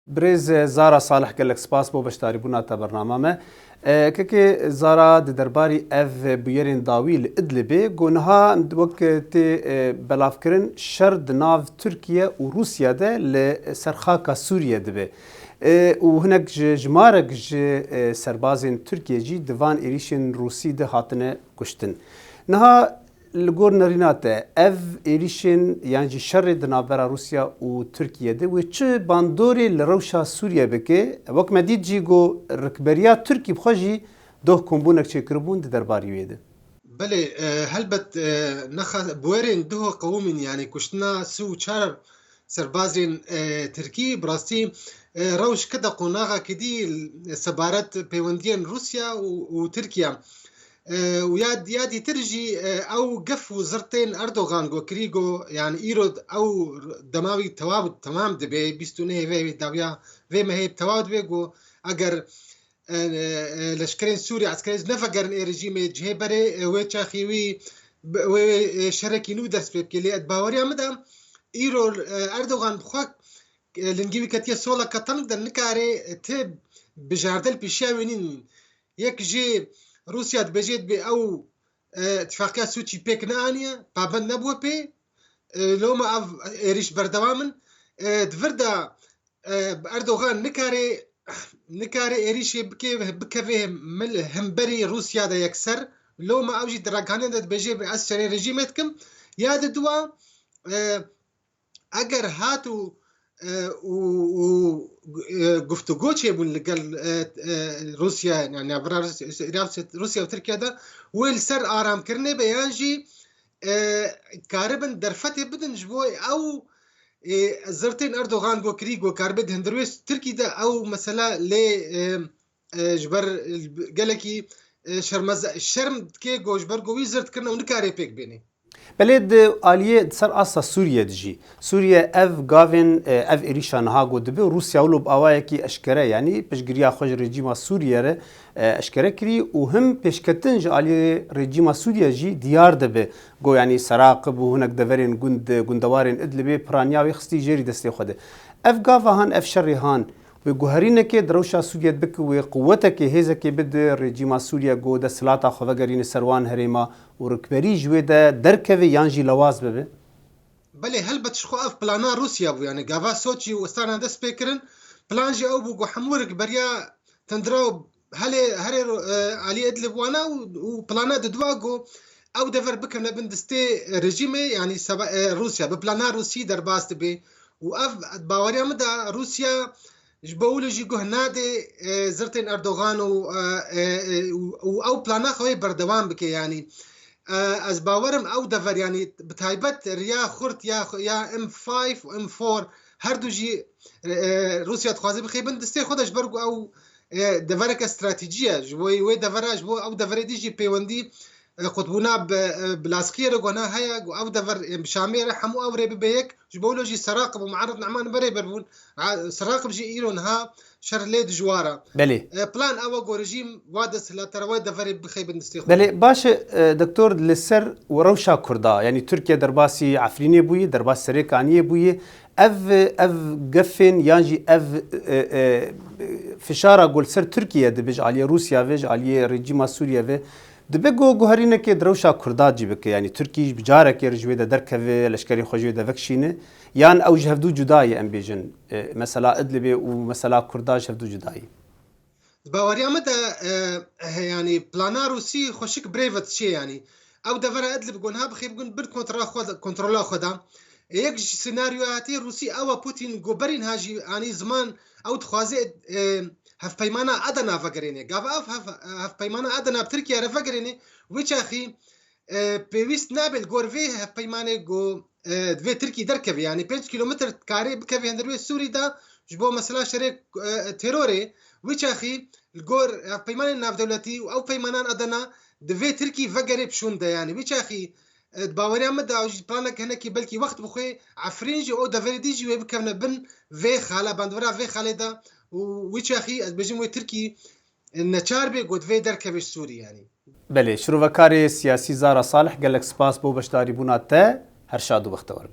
برز زارا صالح قالك سپاس بو بشتاری بونا تا برنامه ما که زارا درباری اف بیرین داویل ادلبه گونها وقت بلاف کرن شرد ناو ترکیه و روسیه ده لسرخاکا سوریه دبه و هناك جمارك سربازين تركيا جي دفان إيريشن روسي ده هاتنه كشتن نها لگور نریناته اف ایریشن یعنی شر دنابرا روسیا و ترکیه ده و چه باندوری لروشا سوریه بکه وقت مدید جی گو رکبریا ترکی بخوجی دو کمبونک چه کربون ده درباری ویده بله هلبت نخ بويرين دو قومين يعني كشتنا سو چار سربازين تركي براستي روش كده قناغا كدي سبارت بيوندين روسيا وتركيا ويادي ترجي او قف وزرتين اردوغان جو كريغو يعني ايرود او دماوي توابد تمام دبي بيستونه في داويا في ما هي توابد بيجو اگر لشكرين سوريا عسكري نفقر رجيم جهبري وتشاخيوي وشركي نو درس بيبكي لي ادباوريا مدام ايرو اردوغان بخوك لنجيبي كاتيا سولا كاتن در نكاري تب بجاردل بيشاوينين يك جي روسيا دبجيت بي او اتفاقيات سوتشي بيك نانيا بابن نبوه بي لوما اف ايريش بردوامن دفردا اردوغان نكاري ايريش بكفيه مل همبري روسيا دا يكسر لوما اوجي دراغانين دا دبجي بي اسري رجيمتكم يا دوا اگر هاتو وقفتوغو تشيبون لقال روسيا يعني روسيا وتركيا ده والسر آرام كرني بيانجي كاربن درفتي بدن جبوي أو زرتين أردوغان جو كريغو كاربد هندرويس تركي ده أو مثلا لي جبر قالكي شرمز الشرم كي جو جبر جوي زرت كرنا ونكاري بيك بيني بلد آلیه سر اصلا سوریه دجی سوریه اف گاوین اف ایریشان ها گود به روسیا ولو بآوای کی اشکره یعنی پشگیری خوش رژیم سوریه ر اشکره کری و هم پشکتنج آلیه رژیم سوریه جی دیار دبه گو یعنی سراقب و هناك دورین گندوارین ادلبه پرانیاوی خستی جری دستی خوده اف گاوهان اف شریهان و گوهرینه که دروشا سوریه بک و قوته که هزه که بد رژیم سوریه گو د سلاطه خوگرین سروان هریما و رکبری جوی ده درکوی یانجی لواز ببه بله هل بتشخو اف بلانا روسيا بو يعني غافا سوتشي وستانا دس بيكرن بلانجي او بو حمورك بريا تندراو هل علي ادلب وانا وبلانا ددواغو او دفر بكم بندستي رجيمي يعني روسيا ببلانا روسي درباست بي واف باوريا مدى روسيا جبولو جيجو هنادي زرتين اردوغان او بلانا خوي بردوان بكي يعني از باورم او دفر يعني بتايبت ريا خورت يا ام 5 و ام 4 هر دو جي روسيا تخوازي بخيبن دستي خودش برگو او دفرك استراتيجية جبوي وي دفرها جبو او دفر دي جي بيوندي قطبونا بلاسكية رقونا هيا او دفر بشامير حمو او ريبي بيك جبولو جي سراقب ومعرض نعمان بري بربون سراقب جي ايرون ها شرليد جوارا بله بلان او رجيم وادس لا تروي دفر بخيبن دستي بله باش دكتور لسر وروشا كردا يعني تركيا درباسي عفريني بوي درباس سريكانيه بوي اف قفن يانجي اف فشارة قول سر تركيا دبج عليه روسيا فيج عليه رجيم سوريا في دبگو گوهرینه که دروشا کرداد جی بکه یعنی ترکی بجاره که رجوی ده درکوه لشکری خوشوی ده وکشینه یان او جهفدو جدای ام بیجن مثلا ادلبه و مثلا کرداد جهفدو جدایی باوري مدى يعني بلانا روسي خوشك بريفت شي يعني او دفر ادلب قونها بخي بقول بر كنترولا خدا يك سيناريوهاتي روسي او بوتين جوبرين هاجي يعني زمان او تخوازي هف بيمانا ادنا فقريني قاف هف بيمانا ادنا بتركيا رفقريني ويش اخي بيويست نابل غورفي هف بيمانا جو دفي تركي دركبي يعني 5 كيلومتر كاري بكفي هندروي سوري دا جبو مثلا شريك تيروري ويش اخي الجور هف بيمانا ناف دولتي او بيمانا ادنا دفي تركي فقري بشون دا يعني ويش اخي باوريا مدى او بلانك هناكي بلكي وقت بخوي عفرينجي او دفري ديجي ويبكفنا بن في خاله باندورا في خالدا ويش اخي بجموي تركي النشاربي قد في دركبش سوري يعني بله شروع کاری سیاسی زارا صالح قال لك سپاس بو بشداری بونات هر شاد و بختور